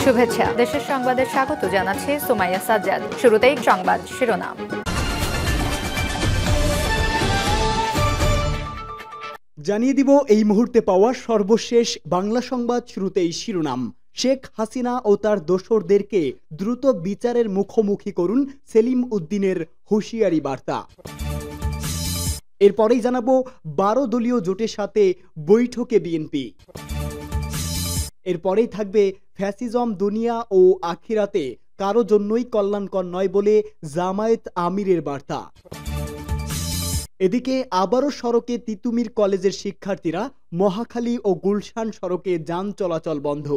শুভেচ্ছা। দেশের সংবাদে স্বাগত জানাচ্ছি সুমাইয়া সাজ্জাদ। শুরুতেই সংবাদ শিরোনাম। জানিয়ে দিব এই মুহূর্তে পাওয়া সর্বশেষ বাংলা সংবাদ। শুরুতেই শিরোনাম। শেখ হাসিনা ও তার দোসরদেরকে দ্রুত বিচারের মুখোমুখি করুন সেলিম উদ্দিনের হুঁশিয়ারি বার্তা। এরপরেই জানাবো 12 দলীয় জোটের সাথে বৈঠকে বিএনপি। এরপরেই থাকবে ফ্যাসিজম দুনিয়া ও আখিরাতে কারো জন্যই কল্যাণকর নয় বলে জামায়াত আমিরের বার্তা। এদিকে আবারও সড়কে তিতুমির কলেজের শিক্ষার্থীরা, মহাখালী ও গুলশান সড়কে যান চলাচল বন্ধ।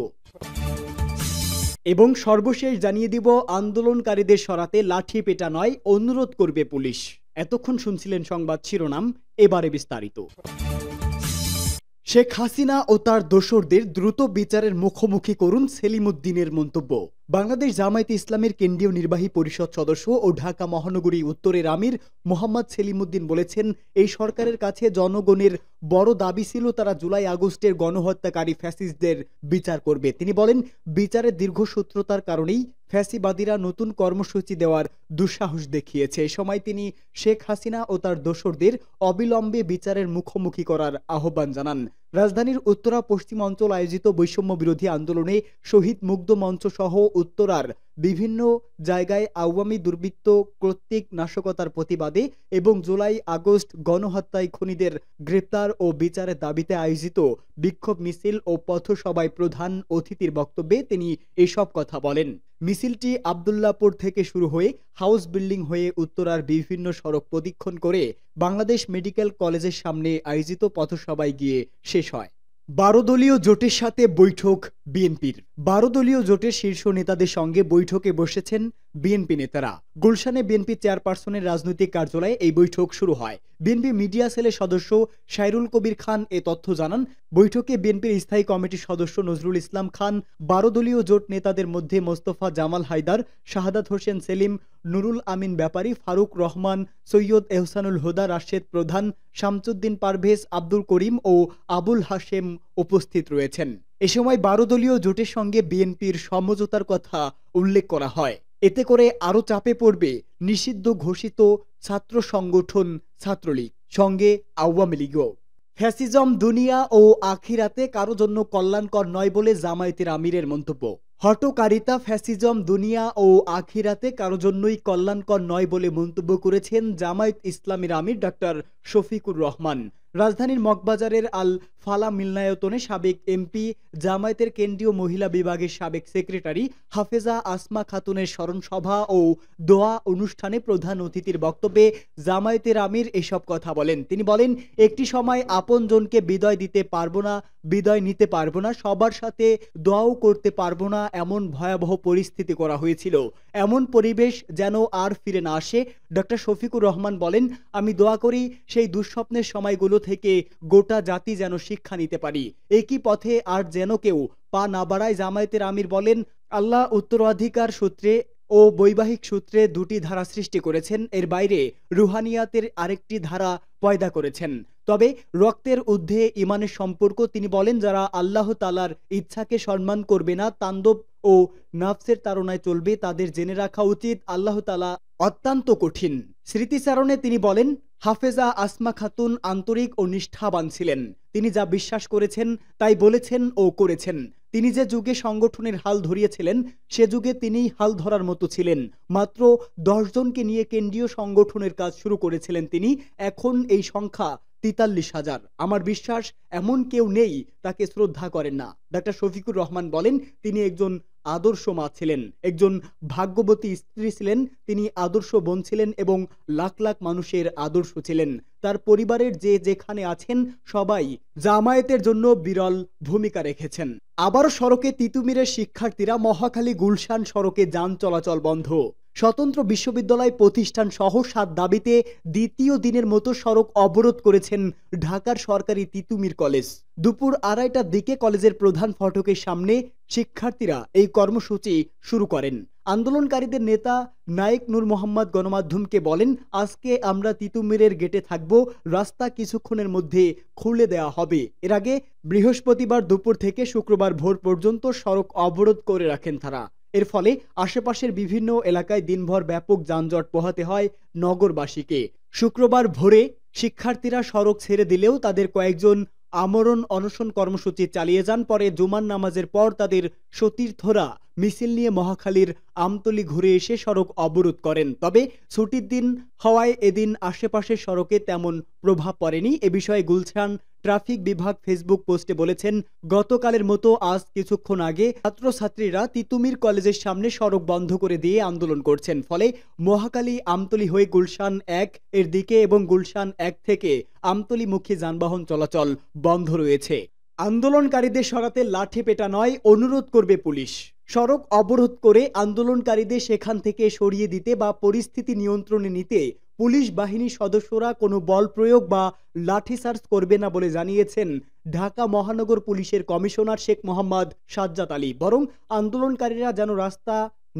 এবং সর্বশেষ জানিয়ে দিব আন্দোলনকারীদের সরাতে লাঠি পেটা নয়, অনুরোধ করবে পুলিশ। এতক্ষণ শুনছিলেন সংবাদ শিরোনাম, এবারে বিস্তারিত। শেখ হাসিনা ও তার দোসরদের দ্রুত বিচারের মুখোমুখি করুন সেলিম উদ্দিনের মন্তব্য। বাংলাদেশ জামায়াতে ইসলামের কেন্দ্রীয় নির্বাহী পরিষদ সদস্য ও ঢাকা মহানগরী উত্তরের আমির মোহাম্মদ সেলিম উদ্দিন বলেছেন, এই সরকারের কাছে জনগণের বড় দাবি ছিল তারা জুলাই আগস্টের গণহত্যাকারী ফ্যাসিস্টদের বিচার করবে। তিনি বলেন, বিচারের দীর্ঘসূত্রতার কারণেই ফ্যাসিবাদীরা নতুন কর্মসূচি দেওয়ার দুঃসাহস দেখিয়েছে। এ সময় তিনি শেখ হাসিনা ও তার দোসরদের অবিলম্বে বিচারের মুখোমুখি করার আহ্বান জানান। রাজধানীর উত্তরা পশ্চিম অঞ্চল আয়োজিত বৈষম্য বিরোধী আন্দোলনে শহীদ মুগ্ধ মঞ্চ সহ উত্তরার বিভিন্ন জায়গায় আওয়ামী দুর্বৃত্ত কর্তৃক নাশকতার প্রতিবাদে এবং জুলাই আগস্ট গণহত্যায় খুনিদের গ্রেপ্তার ও বিচারের দাবিতে আয়োজিত বিক্ষোভ মিছিল ও পথসভায় প্রধান অতিথির বক্তব্যে তিনি এসব কথা বলেন। মিছিলটি আব্দুল্লাহপুর থেকে শুরু হয়ে হাউস বিল্ডিং হয়ে উত্তরার বিভিন্ন সড়ক প্রদক্ষিণ করে বাংলাদেশ মেডিকেল কলেজের সামনে আয়োজিত পথসভায় গিয়ে শেষ হয়। 12 দলীয় জোটের সাথে বৈঠক বিএনপির। 12 দলীয় জোটের শীর্ষ নেতাদের সঙ্গে বৈঠকে বসেছেন বিএনপি নেতারা। গুলশানে বিএনপি চেয়ারপারসনের রাজনৈতিক কার্যালয়ে এই বৈঠক শুরু হয়। বিএনপি মিডিয়া সেলের সদস্য শায়রুল কবির খান এ তথ্য জানান। বৈঠকে বিএনপির স্থায়ী কমিটির সদস্য নজরুল ইসলাম খান, 12 দলীয় জোট নেতাদের মধ্যে মোস্তফা জামাল হায়দার, শাহাদাত হোসেন সেলিম, নুরুল আমিন ব্যাপারী, ফারুক রহমান, সৈয়দ এহসানুল হুদা, রাশেদ প্রধান, শামসুদ্দিন পারভেজ, আব্দুল করিম ও আবুল হাশেম উপস্থিত রয়েছেন। এ সময় 12 দলীয় জোটের সঙ্গে বিএনপির সমঝোতার কথা উল্লেখ করা হয়। এতে করে আরও চাপে পড়বে নিষিদ্ধ ঘোষিত ছাত্র সংগঠন ছাত্রলীগ, সঙ্গে আওয়ামী লীগও। ফ্যাসিজম দুনিয়া ও আখিরাতে কারো জন্য কল্যাণকর নয় বলে জামায়াতের আমিরের মন্তব্য। হটকারিতা ফ্যাসিজম দুনিয়া ও আখিরাতে কারো জন্যই কল্যাণকর নয় বলে মন্তব্য করেছেন জামায়াত ইসলামীর আমির ডাক্তার শফিকুর রহমান। রাজধানীর মগবাজারের আল ফালা মিলনায়তনে সাবেক এমপি, জামায়াতের কেন্দ্রীয় মহিলা বিভাগের সাবেক সেক্রেটারি হাফেজা আসমা খাতুনের স্মরণ সভা ও দোয়া অনুষ্ঠানে প্রধান অতিথির বক্তব্যে জামায়াতের আমির এসব কথা বলেন। তিনি বলেন, একটি সময় আপনজনকে বিদায় দিতে পারবো না, বিদায় নিতে পারবো না, সবার সাথে দোয়াও করতে পারবো না, এমন ভয়াবহ পরিস্থিতি করা হয়েছিল। এমন পরিবেশ যেন আর ফিরে না আসে। ডক্টর শফিকুর রহমান বলেন, আমি দোয়া করি সেই দুঃস্বপ্নের সময়গুলো থেকে গোটা জাতি যেন শিক্ষা নিতে পারি, একই পথে আর যেন কেউ পা না বাড়ায়। জামায়াতের আমির বলেন, আল্লাহ উত্তরাধিকার সূত্রে ও বৈবাহিক সূত্রে দুটি ধারা সৃষ্টি করেছেন, এর বাইরে রুহানিয়াতের আরেকটি ধারা পয়দা করেছেন। তবে রক্তের ঊর্ধ্বে ইমানের সম্পর্ক। তিনি বলেন, যারা আল্লাহ তাআলার ইচ্ছাকে সম্মান করবে না, তাণ্ডব ও নফসের তাড়নায় চলবে, তাদের জেনে রাখা উচিত আল্লাহ তাআলা অত্যন্ত কঠিন। স্মৃতিচারণে তিনি বলেন, হাফেজা আসমা খাতুন আন্তরিক ও নিষ্ঠাবান ছিলেন। তিনি যা বিশ্বাস করেছেন তাই বলেছেন ও করেছেন। তিনি যে যুগে সংগঠনের হাল ধরিয়েছিলেন সে যুগে তিনি হাল ধরার মতো ছিলেন। মাত্র 10 জনকে নিয়ে কেন্দ্রীয় সংগঠনের কাজ শুরু করেছিলেন তিনি। এখন এই সংখ্যা 43,000। আমার বিশ্বাস এমন কেউ নেই তাকে শ্রদ্ধা করেন না। ডাক্তার শফিকুর রহমান বলেন, তিনি একজন আদর্শ মা ছিলেন, একজন ভাগ্যবতী স্ত্রী ছিলেন, তিনি আদর্শ বোন ছিলেন এবং লাখ লাখ মানুষের আদর্শ ছিলেন। তার পরিবারের যে যেখানে আছেন সবাই জামায়াতের জন্য বিরল ভূমিকা রেখেছেন। আবারও সড়কে তিতুমিরের শিক্ষার্থীরা, মহাখালী গুলশান সড়কে যান চলাচল বন্ধ। স্বতন্ত্র বিশ্ববিদ্যালয় প্রতিষ্ঠান সহ 7 দাবিতে দ্বিতীয় দিনের মতো সড়ক অবরোধ করেছেন ঢাকার সরকারি তিতুমির কলেজ। দুপুর 2:30টার দিকে কলেজের প্রধান ফটকের সামনে শিক্ষার্থীরা এই কর্মসূচি শুরু করেন। আন্দোলনকারীদের নেতা নায়েক নূর মোহাম্মদ গণমাধ্যমকে বলেন, আজকে আমরা তিতুমিরের গেটে থাকব, রাস্তা কিছুক্ষণের মধ্যে খুলে দেওয়া হবে। এর আগে বৃহস্পতিবার দুপুর থেকে শুক্রবার ভোর পর্যন্ত সড়ক অবরোধ করে রাখেন তারা। এর ফলে আশেপাশের বিভিন্ন এলাকায় দিনভর ব্যাপক যানজট পোহাতে হয় নগরবাসীকে। শুক্রবার ভোরে শিক্ষার্থীরা সড়ক ছেড়ে দিলেও তাদের কয়েকজন আমরণ অনশন কর্মসূচি চালিয়ে যান। পরে জুমার নামাজের পর তাদের সতীর্থরা মিছিল নিয়ে মহাখালীর আমতলী ঘুরে এসে সড়ক অবরোধ করেন। তবে ছুটির দিন হওয়ায় এদিন আশেপাশের সড়কে তেমন প্রভাব পড়েনি। এ বিষয়ে গুলশান ট্রাফিক বিভাগ ফেসবুক পোস্টে বলেছেন, গতকালের মতো আজ কিছুক্ষণ আগে ছাত্রছাত্রীরা তিতুমির কলেজের সামনে সড়ক বন্ধ করে দিয়ে আন্দোলন করছেন। ফলে মহাখালী আমতলী হয়ে গুলশান 1 এর দিকে এবং গুলশান 1 থেকে আমতলীমুখী যানবাহন চলাচল বন্ধ রয়েছে। আন্দোলনকারীদের সরাতে লাঠি পেটা নয়, অনুরোধ করবে পুলিশ। সড়ক অবরোধ করে আন্দোলনকারীদের সেখান থেকে সরিয়ে দিতে বা পরিস্থিতি নিয়ন্ত্রণে নিতে পুলিশ বাহিনীর সদস্যরা কোনো বল প্রয়োগ বা লাঠিচার্জ করবে না বলে জানিয়েছেন ঢাকা মহানগর পুলিশের কমিশনার শেখ মোহাম্মদ সাজ্জাদ আলী। বরং আন্দোলনকারীরা যেন রাস্তা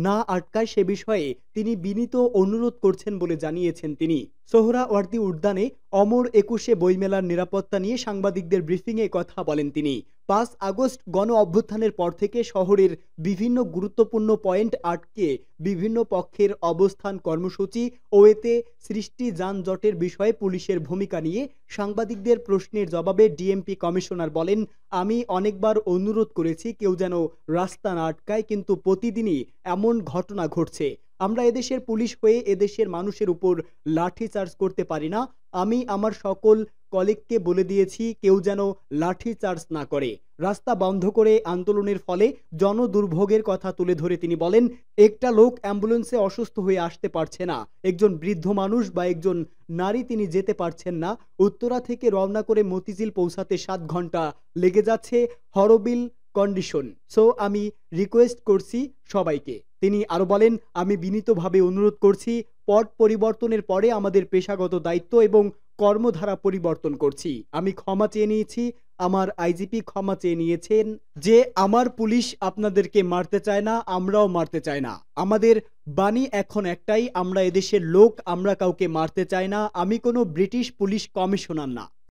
না আটকায় সে বিষয়ে তিনি বিনীত অনুরোধ করছেন বলে জানিয়েছেন তিনি। সোহরাওয়ার্দী উদ্যানে অমর 21 বইমেলার নিরাপত্তা নিয়ে সাংবাদিকদের ব্রিফিংয়ে কথা বলেন তিনি। 5 আগস্ট গণ অভ্যুত্থানের পর থেকে শহরের বিভিন্ন গুরুত্বপূর্ণ পয়েন্ট আটকে বিভিন্ন পক্ষের অবস্থান কর্মসূচি ও এতে সৃষ্টি যানজটের বিষয়ে পুলিশের ভূমিকা নিয়ে সাংবাদিকদের প্রশ্নের জবাবে ডিএমপি কমিশনার বলেন, আমি অনেকবার অনুরোধ করেছি কেউ যেন রাস্তা না আটকায়, কিন্তু প্রতিদিনই এমন ঘটনা ঘটছে। আমরা এদেশের পুলিশ হয়ে এদেশের মানুষের উপর লাঠিচার্জ করতে পারি না। আমি আমার সকল কলিগকে বলে দিয়েছি কেউ যেন লাঠিচার্জ না করে। রাস্তা বন্ধ করে আন্দোলনের ফলে জনদুর্ভোগের কথা তুলে ধরে তিনি বলেন, একটা লোক অ্যাম্বুলেন্সে অসুস্থ হয়ে আসতে পারছে না, একজন বৃদ্ধ মানুষ বা একজন নারী তিনি যেতে পারছেন না। উত্তরা থেকে রওনা করে মতিঝিল পৌঁছাতে 7 ঘন্টা লেগে যাচ্ছে। হরবিল কন্ডিশন। সো আমি রিকোয়েস্ট করছি সবাইকে। তিনি আরো বলেন, আমি বিনীতভাবে অনুরোধ করছি, পট পরিবর্তনের পরে আমাদের পেশাগত দায়িত্ব এবং কর্মধারা পরিবর্তন করছি। আমি ক্ষমা চেয়ে নিয়েছি, আমার আইজিপি ক্ষমা চেয়ে নিয়েছেন যে আমার পুলিশ আপনাদেরকে মারতে চায় না, আমরাও মারতে চাই না। আমাদের বাণী এখন একটাই, আমরা এদেশের লোক, আমরা কাউকে মারতে চাই না। আমি কোনো ব্রিটিশ পুলিশ কমিশনার না।